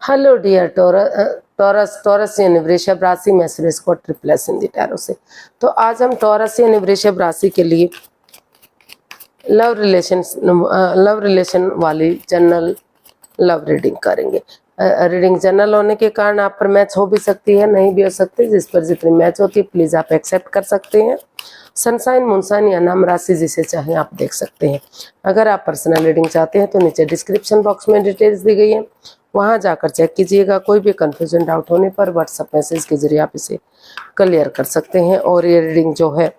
Hello dear taurus यानी वृषभ राशि में सुरेश को ट्रिपलेस इन दी टैरो से। तो आज हम टॉरस यानी वृषभ राशि के लिए लव रिलेशन वाली जनरल लव रीडिंग करेंगे। रीडिंग जनरल होने के कारण आप पर मैच हो भी सकती है, नहीं भी हो सकती। जिस पर जितनी मैच होती है प्लीज आप एक्सेप्ट कर सकते हैं। सनसाइन मूनसाइन या नाम राशि जिसे चाहे आप देख सकते हैं। अगर आप पर्सनल रीडिंग चाहते हैं तो नीचे डिस्क्रिप्शन बॉक्स में डिटेल्स दी गई है, वहां जाकर चेक कीजिएगा। कोई भी कंफ्यूजन डाउट होने पर व्हाट्सएप मैसेज के जरिए आप इसे क्लियर कर सकते हैं। और ये रीडिंग जो है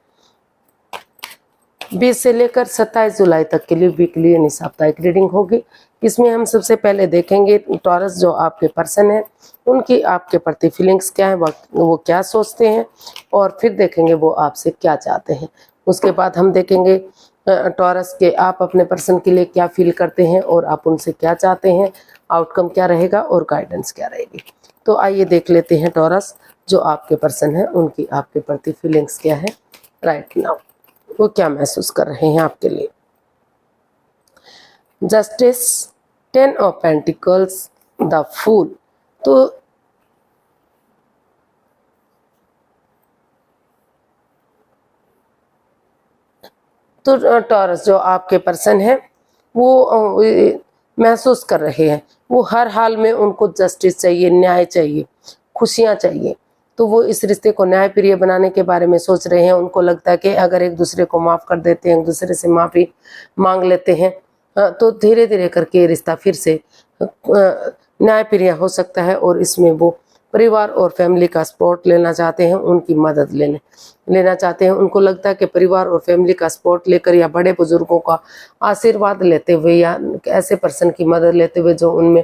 20 से लेकर 27 जुलाई तक के लिए वीकली यानी साप्ताहिक रीडिंग होगी। इसमें हम सबसे पहले देखेंगे टॉरस जो आपके पर्सन है उनकी आपके प्रति फीलिंग्स क्या है, वो क्या सोचते हैं, और फिर देखेंगे वो आपसे क्या चाहते हैं। उसके बाद हम देखेंगे टॉरस के आप अपने पर्सन के लिए क्या फील करते हैं और आप उनसे क्या चाहते हैं, आउटकम क्या रहेगा और गाइडेंस क्या रहेगी। तो आइए देख लेते हैं टॉरस जो आपके पर्सन है उनकी आपके प्रति फीलिंग्स क्या है राइट नाउ, वो क्या महसूस कर रहे हैं आपके लिए। Justice, 10 of pentacles, the fool. तो टॉरस जो आपके पर्सन है वो महसूस कर रहे हैं, वो हर हाल में उनको जस्टिस चाहिए, न्याय चाहिए, खुशियां चाहिए। तो वो इस रिश्ते को न्यायप्रिय बनाने के बारे में सोच रहे हैं। उनको लगता है कि अगर एक दूसरे को माफ कर देते हैं, एक दूसरे से माफी मांग लेते हैं तो धीरे धीरे करके ये रिश्ता फिर से न्यायप्रिय हो सकता है। और इसमें वो परिवार और फैमिली का सपोर्ट लेना चाहते हैं, उनकी मदद लेना चाहते हैं। उनको लगता है कि परिवार और फैमिली का सपोर्ट लेकर या बड़े बुजुर्गों का आशीर्वाद लेते हुए या ऐसे पर्सन की मदद लेते हुए जो उनमें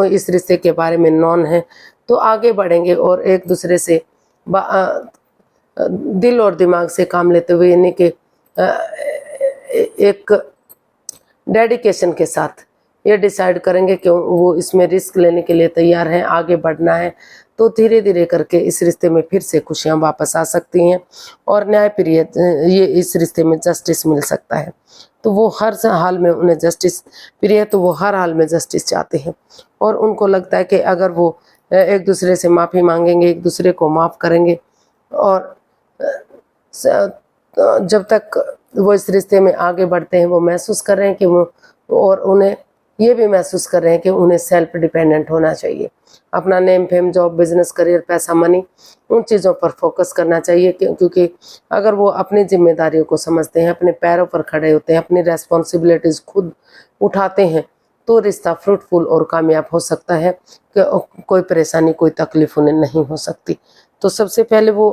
इस रिश्ते के बारे में नॉन है, तो आगे बढ़ेंगे और एक दूसरे से दिल और दिमाग से काम लेते हुए यानी कि एक डेडिकेशन के साथ ये डिसाइड करेंगे कि वो इसमें रिस्क लेने के लिए तैयार हैं, आगे बढ़ना है। तो धीरे धीरे करके इस रिश्ते में फिर से खुशियां वापस आ सकती हैं और न्यायप्रिय ये इस रिश्ते में जस्टिस मिल सकता है। तो वो हर हाल में उन्हें जस्टिस प्रिय, तो वो हर हाल में जस्टिस चाहते हैं। और उनको लगता है कि अगर वो एक दूसरे से माफ़ी मांगेंगे, एक दूसरे को माफ़ करेंगे और जब तक वो इस रिश्ते में आगे बढ़ते हैं वो महसूस कर रहे हैं कि वो, और उन्हें ये भी महसूस कर रहे हैं कि उन्हें सेल्फ डिपेंडेंट होना चाहिए। अपना name fame, job, business, career, पैसा, मनी, उन चीज़ों पर फोकस करना चाहिए। क्योंकि अगर वो अपनी जिम्मेदारियों को समझते हैं, अपने पैरों पर खड़े होते हैं, अपनी रेस्पॉन्सिबिलिटीज़ खुद उठाते हैं, तो रिश्ता फ्रूटफुल और कामयाब हो सकता है कि कोई परेशानी, कोई तकलीफ उन्हें नहीं हो सकती। तो सबसे पहले वो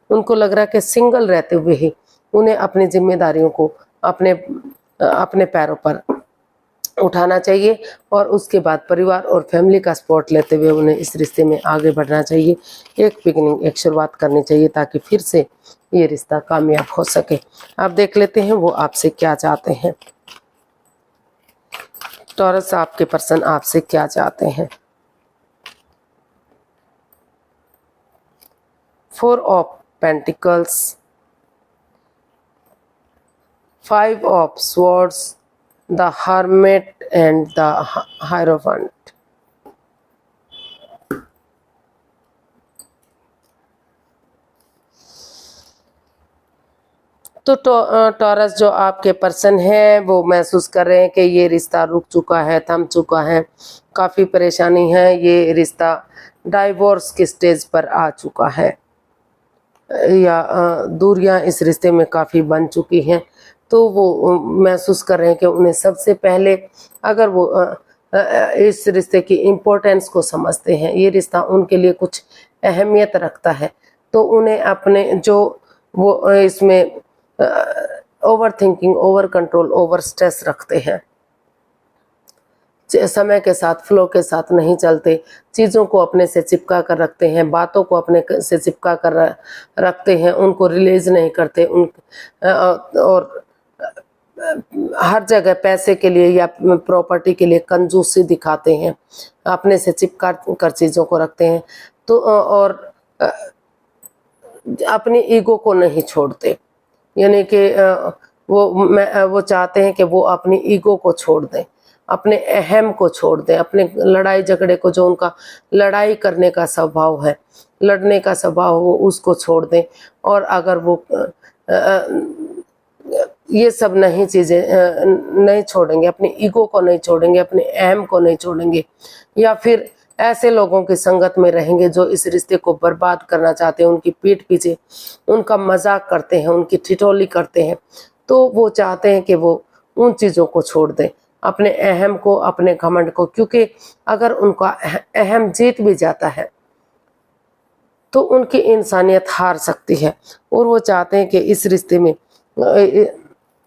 उनको लग रहा है कि सिंगल रहते हुए ही उन्हें अपनी जिम्मेदारियों को अपने पैरों पर उठाना चाहिए और उसके बाद परिवार और फैमिली का सपोर्ट लेते हुए उन्हें इस रिश्ते में आगे बढ़ना चाहिए। एक बिगिनिंग, एक शुरुआत करनी चाहिए ताकि फिर से ये रिश्ता कामयाब हो सके। आप देख लेते हैं वो आपसे क्या चाहते हैं। टॉरस आपके पर्सन आपसे क्या चाहते हैं। 4 of pentacles, 5 of swords, the hermit and the hierophant। तो टॉरस जो आपके पर्सन है वो महसूस कर रहे हैं कि ये रिश्ता रुक चुका है, थम चुका है, काफ़ी परेशानी है, ये रिश्ता डाइवोर्स के स्टेज पर आ चुका है या दूरियां इस रिश्ते में काफ़ी बन चुकी हैं। तो वो महसूस कर रहे हैं कि उन्हें सबसे पहले अगर वो इस रिश्ते की इम्पोर्टेंस को समझते हैं, ये रिश्ता उनके लिए कुछ अहमियत रखता है, तो उन्हें अपने जो वो इसमें over thinking, over control, over stress रखते हैं, समय के साथ, फ्लो के साथ नहीं चलते, चीज़ों को अपने से चिपका कर रखते हैं, बातों को अपने से चिपका कर रखते हैं, उनको रिलीज नहीं करते। और हर जगह पैसे के लिए या प्रॉपर्टी के लिए कंजूसी दिखाते हैं, अपने से चिपका कर चीज़ों को रखते हैं। तो और अपनी ईगो को नहीं छोड़ते, यानी कि वो चाहते हैं कि वो अपनी ईगो को छोड़ दें अपने अहम को छोड़ दें, अपने लड़ाई झगड़े को, जो उनका लड़ाई करने का स्वभाव है, लड़ने का स्वभाव हो, उसको छोड़ दें। और अगर वो ये सब नहीं चीज़ें नहीं छोड़ेंगे, अपनी ईगो को नहीं छोड़ेंगे, अपने अहम को नहीं छोड़ेंगे, या फिर ऐसे लोगों की संगत में रहेंगे जो इस रिश्ते को बर्बाद करना चाहते हैं, उनकी पीठ पीछे उनका मजाक करते हैं, उनकी ठिठोली करते हैं, तो वो चाहते हैं कि वो उन चीज़ों को छोड़ दें, अपने अहम को, अपने घमंड को। क्योंकि अगर उनका अहम जीत भी जाता है तो उनकी इंसानियत हार सकती है। और वो चाहते हैं कि इस रिश्ते में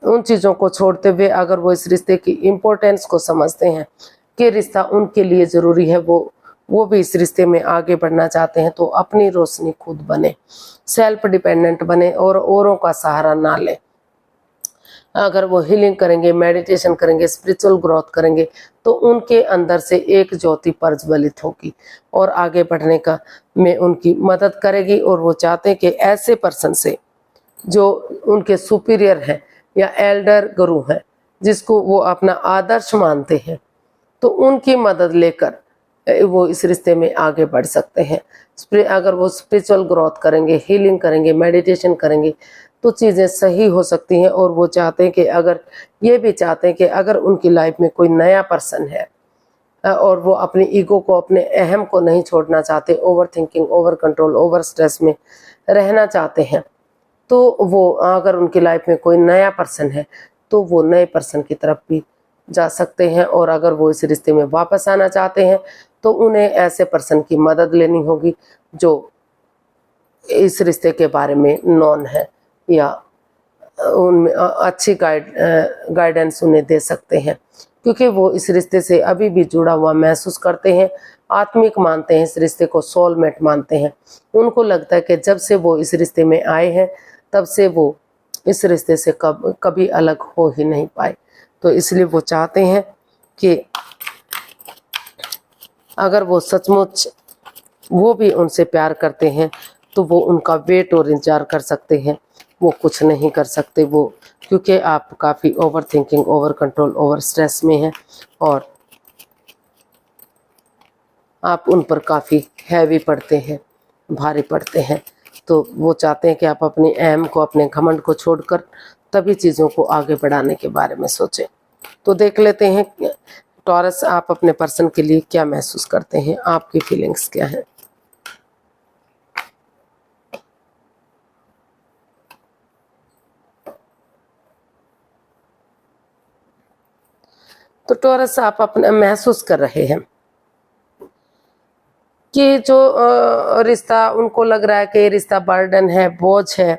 उन चीज़ों को छोड़ते हुए, अगर वो इस रिश्ते की इम्पोर्टेंस को समझते हैं कि रिश्ता उनके लिए ज़रूरी है, वो भी इस रिश्ते में आगे बढ़ना चाहते हैं, तो अपनी रोशनी खुद बने, सेल्फ डिपेंडेंट बने और औरों का सहारा ना लें। अगर वो हीलिंग करेंगे, मेडिटेशन करेंगे, स्पिरिचुअल ग्रोथ करेंगे, तो उनके अंदर से एक ज्योति प्रज्वलित होगी और आगे बढ़ने का में उनकी मदद करेगी। और वो चाहते हैं कि ऐसे पर्सन से जो उनके सुपीरियर हैं या एल्डर गुरु हैं, जिसको वो अपना आदर्श मानते हैं, तो उनकी मदद लेकर वो इस रिश्ते में आगे बढ़ सकते हैं। अगर वो स्पिरिचुअल ग्रोथ करेंगे, हीलिंग करेंगे, मेडिटेशन करेंगे, तो चीज़ें सही हो सकती हैं। और वो चाहते हैं कि ये भी चाहते हैं कि अगर उनकी लाइफ में कोई नया पर्सन है और वो अपनी ईगो को, अपने अहम को नहीं छोड़ना चाहते, over thinking, over control, over stress में रहना चाहते हैं, तो वो अगर उनकी लाइफ में कोई नया पर्सन है तो वो नए पर्सन की तरफ भी जा सकते हैं। और अगर वो इस रिश्ते में वापस आना चाहते हैं तो उन्हें ऐसे पर्सन की मदद लेनी होगी जो इस रिश्ते के बारे में नॉन है या उनमें अच्छी गाइडेंस उन्हें दे सकते हैं, क्योंकि वो इस रिश्ते से अभी भी जुड़ा हुआ महसूस करते हैं, आत्मिक मानते हैं, इस रिश्ते को सोलमेट मानते हैं। उनको लगता है कि जब से वो इस रिश्ते में आए हैं तब से वो इस रिश्ते से कभी अलग हो ही नहीं पाए। तो इसलिए वो चाहते हैं कि अगर वो सचमुच वो भी उनसे प्यार करते हैं तो वो उनका वेट और इंतजार कर सकते हैं, वो कुछ नहीं कर सकते वो, क्योंकि आप काफ़ी over thinking, over control, over stress में हैं और आप उन पर काफ़ी हैवी पड़ते हैं, भारी पड़ते हैं। तो वो चाहते हैं कि आप अपनी अहम को, अपने घमंड को छोड़कर तभी चीज़ों को आगे बढ़ाने के बारे में सोचें। तो देख लेते हैं टॉरस, आप अपने पर्सन के लिए क्या महसूस करते हैं, आपकी फीलिंग्स क्या हैं। तो टॉरस, आप अपना महसूस कर रहे हैं कि जो रिश्ता, उनको लग रहा है कि रिश्ता बर्डन है, बोझ है,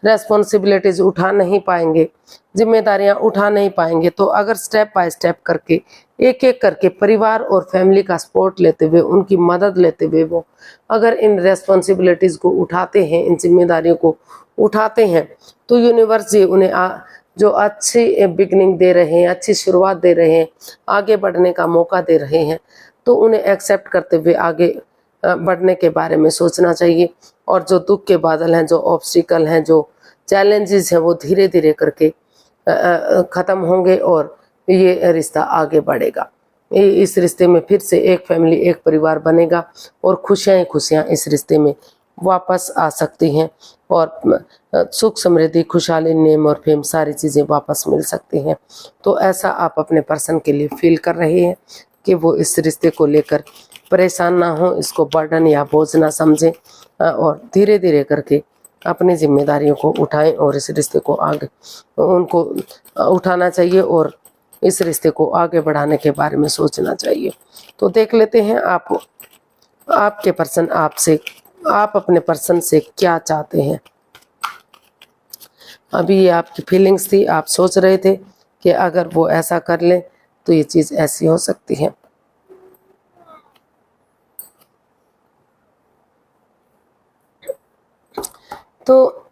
रेस्पॉन्सिबिलिटीज उठा नहीं पाएंगे, जिम्मेदारियां उठा नहीं पाएंगे। तो अगर स्टेप बाय स्टेप करके, एक एक करके परिवार और फैमिली का सपोर्ट लेते हुए, उनकी मदद लेते हुए वो अगर इन रेस्पॉन्सिबिलिटीज को उठाते हैं, इन जिम्मेदारियों को उठाते हैं, तो यूनिवर्स जी उन्हें जो अच्छी बिगनिंग दे रहे हैं, अच्छी शुरुआत दे रहे हैं, आगे बढ़ने का मौका दे रहे हैं, तो उन्हें एक्सेप्ट करते हुए आगे बढ़ने के बारे में सोचना चाहिए। और जो दुख के बादल हैं, जो ऑब्स्टिकल हैं, जो चैलेंजेस हैं, वो धीरे धीरे करके ख़त्म होंगे और ये रिश्ता आगे बढ़ेगा। इस रिश्ते में फिर से एक फैमिली, एक परिवार बनेगा और खुशियाँ ही खुशियाँ इस रिश्ते में वापस आ सकती हैं और सुख, समृद्धि, खुशहाली, नेम और फेम, सारी चीज़ें वापस मिल सकती हैं। तो ऐसा आप अपने पर्सन के लिए फील कर रहे हैं कि वो इस रिश्ते को लेकर परेशान ना हो, इसको बर्डन या बोझ ना समझें और धीरे धीरे करके अपनी जिम्मेदारियों को उठाएं और इस रिश्ते को आगे उनको उठाना चाहिए और इस रिश्ते को आगे बढ़ाने के बारे में सोचना चाहिए। तो देख लेते हैं आपके पर्सन आपसे, आप अपने पर्सन से क्या चाहते हैं। अभी ये आपकी फीलिंग्स थी, आप सोच रहे थे कि अगर वो ऐसा कर लें तो ये चीज़ ऐसी हो सकती है। तो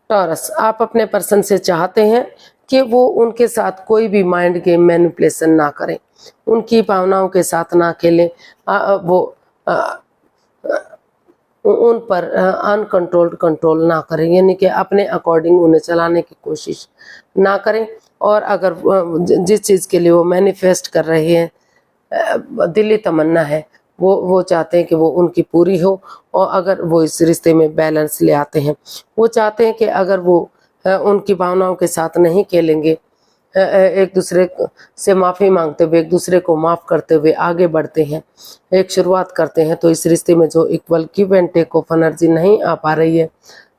टॉरस, आप अपने पर्सन से चाहते हैं कि वो उनके साथ कोई भी माइंड गेम, मैनिपुलेशन ना करें, उनकी भावनाओं के साथ ना खेलें, वो उन पर अनकंट्रोल्ड कंट्रोल ना करें, यानी कि अपने अकॉर्डिंग उन्हें चलाने की कोशिश ना करें। और अगर जिस चीज़ के लिए वो मैनिफेस्ट कर रहे हैं, दिली तमन्ना है, वो चाहते हैं कि वो उनकी पूरी हो। और अगर वो इस रिश्ते में बैलेंस ले आते हैं, वो चाहते हैं कि अगर वो उनकी भावनाओं के साथ नहीं खेलेंगे, एक दूसरे से माफ़ी मांगते हुए, एक दूसरे को माफ़ करते हुए आगे बढ़ते हैं, एक शुरुआत करते हैं, तो इस रिश्ते में जो equal give and take of energy नहीं आ पा रही है,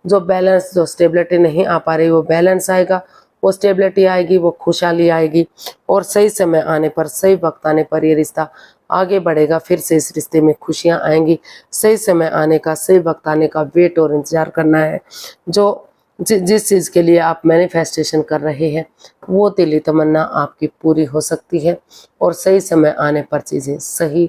जो बैलेंस, जो स्टेबिलिटी नहीं आ पा रही, वो बैलेंस आएगा, वो स्टेबिलिटी आएगी, वो खुशहाली आएगी। और सही समय आने पर, सही वक्त आने पर ये रिश्ता आगे बढ़ेगा। फिर से इस रिश्ते में खुशियाँ आएंगी। सही समय आने का, सही वक्त आने का वेट और इंतज़ार करना है। जो जिस चीज़ के लिए आप मैनिफेस्टेशन कर रहे हैं, वो दिली तमन्ना आपकी पूरी हो सकती है और सही समय आने पर चीज़ें सही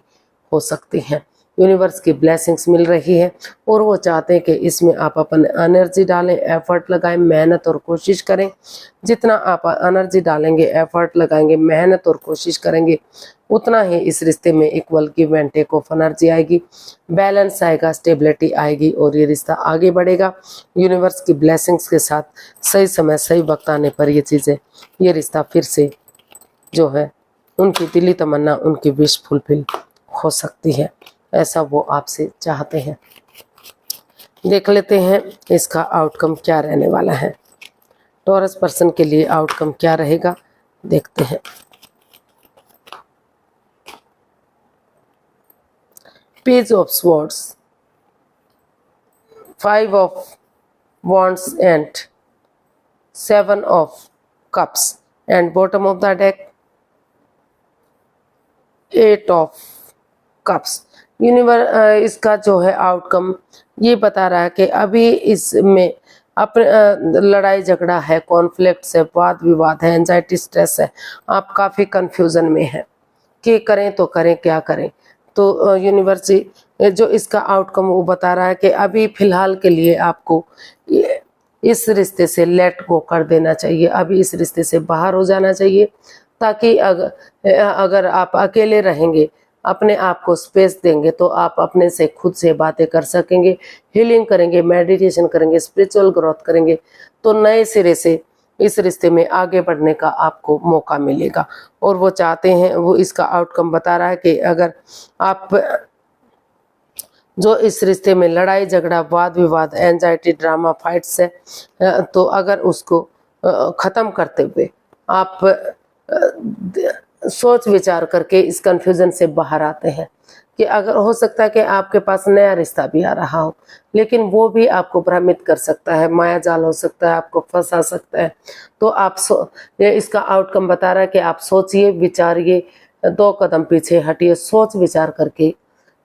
हो सकती हैं। यूनिवर्स की ब्लेसिंग्स मिल रही है और वो चाहते हैं कि इसमें आप अपन एनर्जी डालें, एफर्ट लगाएं, मेहनत और कोशिश करें। जितना आप एनर्जी डालेंगे, एफर्ट लगाएंगे, मेहनत और कोशिश करेंगे, उतना ही इस रिश्ते में equal give and take of energy आएगी, बैलेंस आएगा, स्टेबिलिटी आएगी और ये रिश्ता आगे बढ़ेगा। यूनिवर्स की ब्लेसिंग्स के साथ सही समय, सही वक्त आने पर ये चीज़ें, ये रिश्ता फिर से जो है, उनकी दिली तमन्ना, उनकी विश फुलफिल हो सकती है। ऐसा वो आपसे चाहते हैं। देख लेते हैं इसका आउटकम क्या रहने वाला है। टॉरस पर्सन के लिए आउटकम क्या रहेगा, देखते हैं। Page of swords, 5 of wands and 7 of cups, and bottom of the deck 8 of cups। इसका जो है आउटकम ये बता रहा है कि अभी इसमें अपने लड़ाई झगड़ा है, कॉन्फ्लिक्ट है, वाद विवाद है, एंजाइटी, स्ट्रेस है, आप काफ़ी कंफ्यूजन में हैं कि करें तो करें, क्या करें। तो यूनिवर्स जो इसका आउटकम वो बता रहा है कि अभी फ़िलहाल के लिए आपको इस रिश्ते से लेट गो कर देना चाहिए, अभी इस रिश्ते से बाहर हो जाना चाहिए, ताकि अगर आप अकेले रहेंगे, अपने आप को स्पेस देंगे, तो आप अपने से खुद से बातें कर सकेंगे, हीलिंग करेंगे, मेडिटेशन करेंगे, स्पिरिचुअल ग्रोथ करेंगे, तो नए सिरे से इस रिश्ते में आगे बढ़ने का आपको मौका मिलेगा। और वो चाहते हैं, वो इसका आउटकम बता रहा है कि अगर आप जो इस रिश्ते में लड़ाई झगड़ा, वाद विवाद, एंजाइटी, ड्रामा, फाइट्स है, तो अगर उसको ख़त्म करते हुए आप सोच विचार करके इस कन्फ्यूज़न से बाहर आते हैं, कि अगर हो सकता है कि आपके पास नया रिश्ता भी आ रहा हो, लेकिन वो भी आपको भ्रमित कर सकता है, माया जाल हो सकता है, आपको फंसा सकता है। तो आप ये इसका आउटकम बता रहा है कि आप सोचिए, विचारिए, 2 कदम पीछे हटिए, सोच विचार करके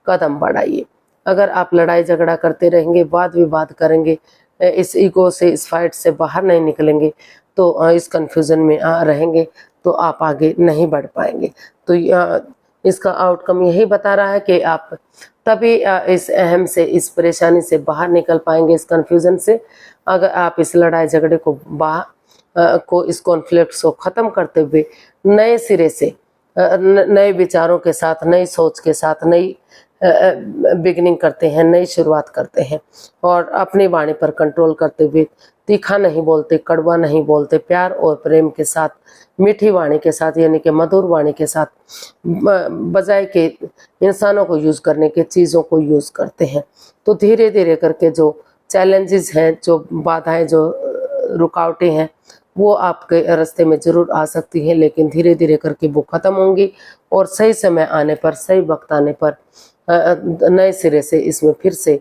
कदम बढ़ाइए। अगर आप लड़ाई झगड़ा करते रहेंगे, वाद विवाद करेंगे, इस ईगो से, इस फाइट से बाहर नहीं निकलेंगे, तो इस कन्फ्यूज़न में रहेंगे, तो आप आगे नहीं बढ़ पाएंगे। तो इसका आउटकम यही बता रहा है कि आप तभी इस अहम से, इस परेशानी से बाहर निकल पाएंगे, इस कन्फ्यूज़न से, अगर आप इस लड़ाई झगड़े को इस कॉन्फ्लिक्ट को ख़त्म करते हुए नए सिरे से, नए विचारों के साथ, नई सोच के साथ, नई बिगनिंग करते हैं, नई शुरुआत करते हैं, और अपनी वाणी पर कंट्रोल करते हुए तीखा नहीं बोलते, कड़वा नहीं बोलते, प्यार और प्रेम के साथ, मीठी वाणी के साथ, यानी कि मधुर वाणी के साथ, बजाय के इंसानों को यूज़ करने के चीज़ों को यूज़ करते हैं। तो धीरे धीरे करके जो चैलेंजेस हैं, जो बाधाएं, जो रुकावटें हैं, वो आपके रास्ते में ज़रूर आ सकती हैं, लेकिन धीरे धीरे करके वो ख़त्म होंगी और सही समय आने पर, सही वक्त आने पर नए सिरे से इसमें फिर से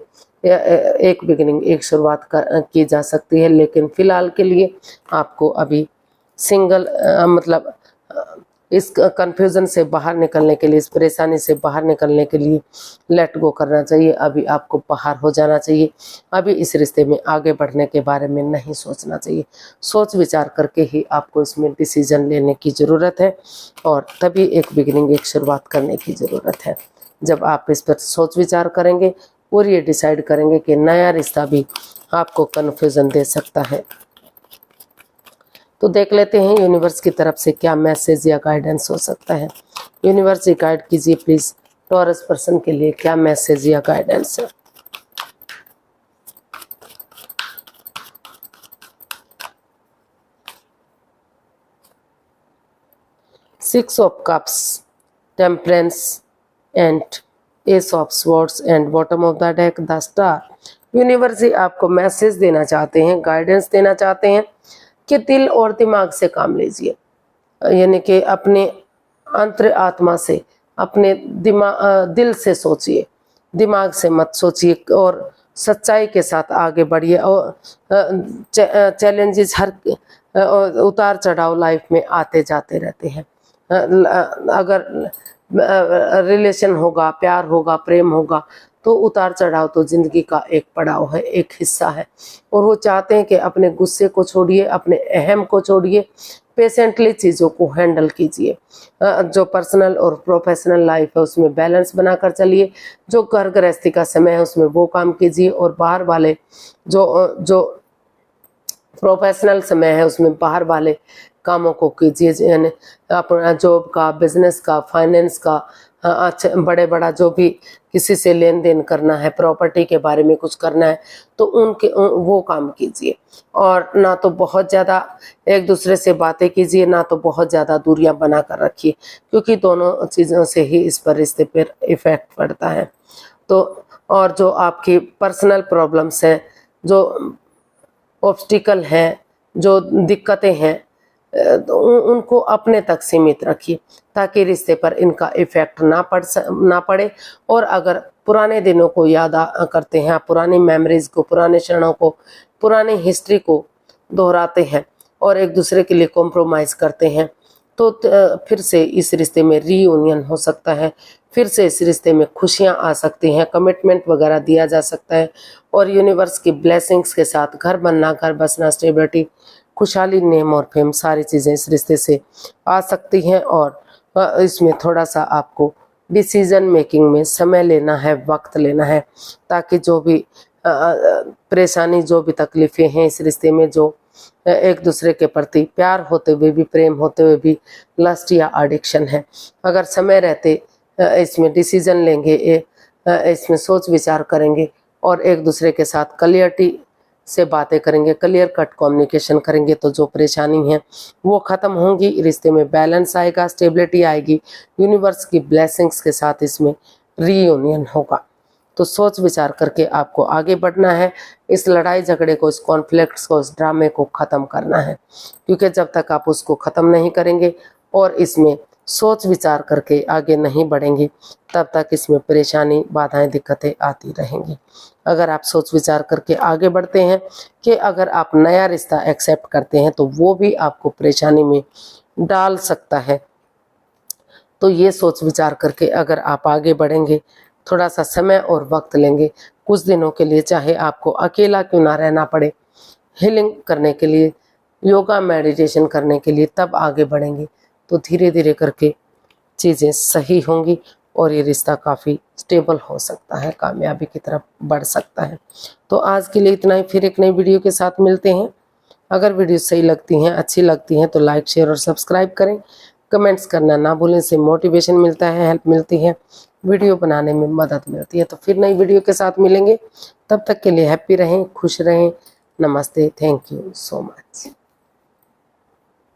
एक बिगिनिंग, एक शुरुआत की जा सकती है। लेकिन फ़िलहाल के लिए आपको अभी सिंगल मतलब इस कन्फ्यूज़न से बाहर निकलने के लिए, इस परेशानी से बाहर निकलने के लिए लेट गो करना चाहिए। अभी आपको बाहर हो जाना चाहिए, अभी इस रिश्ते में आगे बढ़ने के बारे में नहीं सोचना चाहिए। सोच विचार करके ही आपको इसमें डिसीजन लेने की ज़रूरत है, और तभी एक बिगिनिंग, एक शुरुआत करने की ज़रूरत है। जब आप इस पर सोच विचार करेंगे और ये डिसाइड करेंगे कि नया रिश्ता भी आपको कन्फ्यूज़न दे सकता है। तो देख लेते हैं यूनिवर्स की तरफ से क्या मैसेज या गाइडेंस हो सकता है। यूनिवर्स गाइड कीजिए प्लीज़, टॉरस पर्सन के लिए क्या मैसेज या गाइडेंस है। 6 of cups, temperance and ace of swords and bottom of the deck the star। Universe ही आपको मैसेज देना चाहते हैं, गाइडेंस देना चाहते हैं कि दिल और दिमाग से काम लीजिए, यानी कि अपने अंतर आत्मा से, अपने दिल से सोचिए, दिमाग से मत सोचिए और सच्चाई के साथ आगे बढ़िए। और चैलेंजेस हर उतार चढ़ाव लाइफ में आते जाते रहते हैं। अगर रिलेशन होगा, प्यार होगा, प्रेम होगा तो उतार चढ़ाव तो जिंदगी का एक पड़ाव है, एक हिस्सा है। और वो चाहते हैं कि अपने गुस्से को छोड़िए, अपने अहम को छोड़िए, पेशेंटली चीज़ों को हैंडल कीजिए। जो पर्सनल और प्रोफेशनल लाइफ है उसमें बैलेंस बनाकर चलिए। जो घर गृहस्थी का समय है उसमें वो काम कीजिए और बाहर वाले जो प्रोफेशनल समय है उसमें बाहर वाले कामों को कीजिए, यानी अपना जॉब का, बिजनेस का, फाइनेंस का, अच्छा बड़ा जो भी किसी से लेन देन करना है, प्रॉपर्टी के बारे में कुछ करना है तो उनके वो काम कीजिए। और ना तो बहुत ज़्यादा एक दूसरे से बातें कीजिए, ना तो बहुत ज़्यादा दूरियां बना कर रखिए, क्योंकि दोनों चीज़ों से ही इस पर रिश्ते पर इफ़ेक्ट पड़ता है। तो और जो आपकी पर्सनल प्रॉब्लम्स हैं, जो ऑब्स्टिकल हैं, जो दिक्कतें हैं, तो उनको अपने तक सीमित रखिए ताकि रिश्ते पर इनका इफेक्ट ना पड़े। और अगर पुराने दिनों को याद करते हैं, पुरानी मेमोरीज को, पुराने क्षणों को, पुरानी हिस्ट्री को दोहराते हैं और एक दूसरे के लिए कॉम्प्रोमाइज़ करते हैं तो फिर से इस रिश्ते में रीयूनियन हो सकता है, फिर से इस रिश्ते में खुशियां आ सकती हैं, कमिटमेंट वगैरह दिया जा सकता है और यूनिवर्स की ब्लेसिंग्स के साथ घर बनना, घर बसना, स्टेबिलिटी, खुशहाली, नेम और फेम, सारी चीज़ें इस रिश्ते से आ सकती हैं। और इसमें थोड़ा सा आपको डिसीजन मेकिंग में समय लेना है, वक्त लेना है, ताकि जो भी परेशानी, जो भी तकलीफ़ें हैं इस रिश्ते में, जो एक दूसरे के प्रति प्यार होते हुए भी, प्रेम होते हुए भी लस्ट या एडिक्शन है, अगर समय रहते इसमें डिसीजन लेंगे, इसमें सोच विचार करेंगे और एक दूसरे के साथ क्लियरिटी से बातें करेंगे, क्लियर कट कम्युनिकेशन करेंगे तो जो परेशानी है वो ख़त्म होंगी, रिश्ते में बैलेंस आएगा, स्टेबिलिटी आएगी, यूनिवर्स की ब्लेसिंग्स के साथ इसमें रीयूनियन होगा। तो सोच विचार करके आपको आगे बढ़ना है, इस लड़ाई झगड़े को, इस कॉन्फ्लिक्ट्स को, इस ड्रामे को ख़त्म करना है, क्योंकि जब तक आप उसको ख़त्म नहीं करेंगे और इसमें सोच विचार करके आगे नहीं बढ़ेंगे तब तक इसमें परेशानी, बाधाएं, दिक्कतें आती रहेंगी। अगर आप सोच विचार करके आगे बढ़ते हैं कि अगर आप नया रिश्ता एक्सेप्ट करते हैं तो वो भी आपको परेशानी में डाल सकता है, तो ये सोच विचार करके अगर आप आगे बढ़ेंगे, थोड़ा सा समय और वक्त लेंगे, कुछ दिनों के लिए चाहे आपको अकेला क्यों ना रहना पड़े, हीलिंग करने के लिए, योगा मेडिटेशन करने के लिए, तब आगे बढ़ेंगे तो धीरे धीरे करके चीज़ें सही होंगी और ये रिश्ता काफ़ी स्टेबल हो सकता है, कामयाबी की तरफ बढ़ सकता है। तो आज के लिए इतना ही, फिर एक नई वीडियो के साथ मिलते हैं। अगर वीडियो सही लगती हैं, अच्छी लगती हैं तो लाइक, शेयर और सब्सक्राइब करें। कमेंट्स करना ना भूलें, से मोटिवेशन मिलता है, हेल्प मिलती है, वीडियो बनाने में मदद मिलती है। तो फिर नई वीडियो के साथ मिलेंगे, तब तक के लिए हैप्पी रहें, खुश रहें। नमस्ते, थैंक यू सो मच।